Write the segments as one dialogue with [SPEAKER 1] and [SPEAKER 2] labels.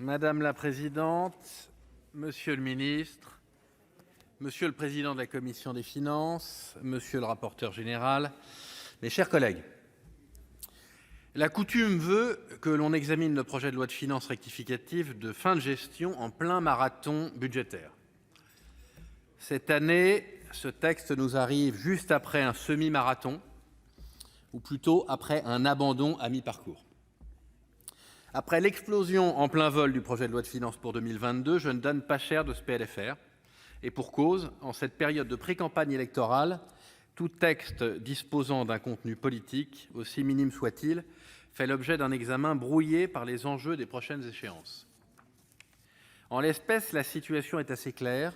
[SPEAKER 1] Madame la présidente, monsieur le ministre, monsieur le président de la commission des finances, monsieur le rapporteur général, mes chers collègues, la coutume veut que l'on examine le projet de loi de finances rectificative de fin de gestion en plein marathon budgétaire. Cette année, ce texte nous arrive juste après un semi-marathon, ou plutôt après un abandon à mi-parcours. Après l'explosion en plein vol du projet de loi de finances pour 2022, je ne donne pas cher de ce PLFR. Et pour cause, en cette période de pré-campagne électorale, tout texte disposant d'un contenu politique, aussi minime soit-il, fait l'objet d'un examen brouillé par les enjeux des prochaines échéances. En l'espèce, la situation est assez claire.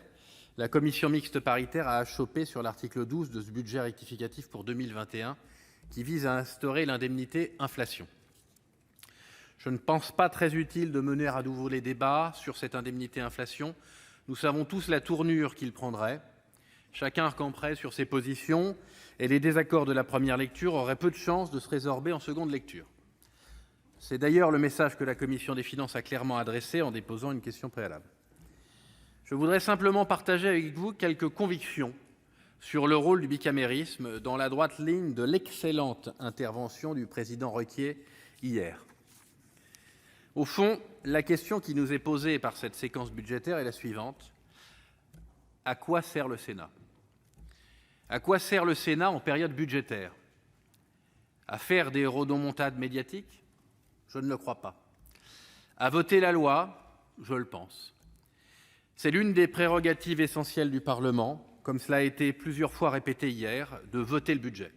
[SPEAKER 1] La commission mixte paritaire a achoppé sur l'article 12 de ce budget rectificatif pour 2021 qui vise à instaurer l'indemnité inflation. Je ne pense pas très utile de mener à nouveau les débats sur cette indemnité inflation. Nous savons tous la tournure qu'il prendrait. Chacun camperait sur ses positions et les désaccords de la première lecture auraient peu de chances de se résorber en seconde lecture. C'est d'ailleurs le message que la commission des finances a clairement adressé en déposant une question préalable. Je voudrais simplement partager avec vous quelques convictions sur le rôle du bicamérisme dans la droite ligne de l'excellente intervention du président Requier hier. Au fond, la question qui nous est posée par cette séquence budgétaire est la suivante. À quoi sert le Sénat ? À quoi sert le Sénat en période budgétaire ? À faire des rodomontades médiatiques ? Je ne le crois pas. À voter la loi ? Je le pense. C'est l'une des prérogatives essentielles du Parlement, comme cela a été plusieurs fois répété hier, de voter le budget.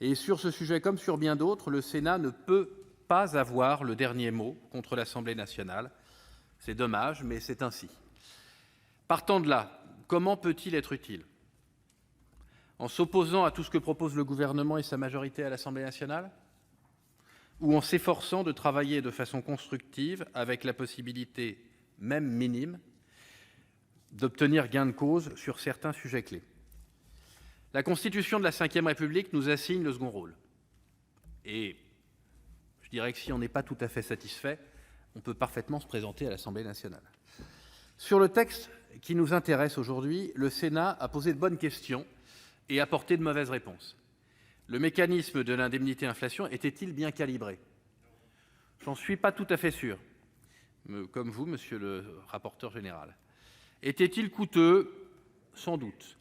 [SPEAKER 1] Et sur ce sujet comme sur bien d'autres, le Sénat ne peut pas avoir le dernier mot contre l'Assemblée nationale. C'est dommage, mais c'est ainsi. Partant de là, comment peut-il être utile ? En s'opposant à tout ce que propose le gouvernement et sa majorité à l'Assemblée nationale ? Ou en s'efforçant de travailler de façon constructive avec la possibilité, même minime, d'obtenir gain de cause sur certains sujets clés ? La Constitution de la Ve République nous assigne le second rôle. Et je dirais que si on n'est pas tout à fait satisfait, on peut parfaitement se présenter à l'Assemblée nationale. Sur le texte qui nous intéresse aujourd'hui, le Sénat a posé de bonnes questions et apporté de mauvaises réponses. Le mécanisme de l'indemnité inflation était-il bien calibré ? J'en suis pas tout à fait sûr, comme vous, monsieur le rapporteur général. Était-il coûteux ? Sans doute.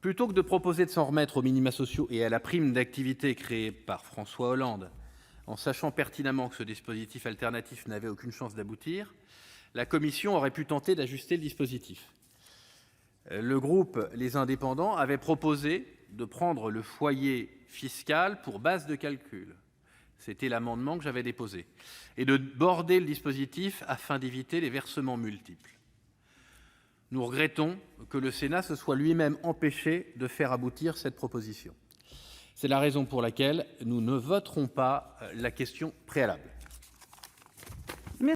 [SPEAKER 1] Plutôt que de proposer de s'en remettre aux minima sociaux et à la prime d'activité créée par François Hollande, en sachant pertinemment que ce dispositif alternatif n'avait aucune chance d'aboutir, la Commission aurait pu tenter d'ajuster le dispositif. Le groupe Les Indépendants avait proposé de prendre le foyer fiscal pour base de calcul. C'était l'amendement que j'avais déposé. Et de border le dispositif afin d'éviter les versements multiples. Nous regrettons que le Sénat se soit lui-même empêché de faire aboutir cette proposition. C'est la raison pour laquelle nous ne voterons pas la question préalable.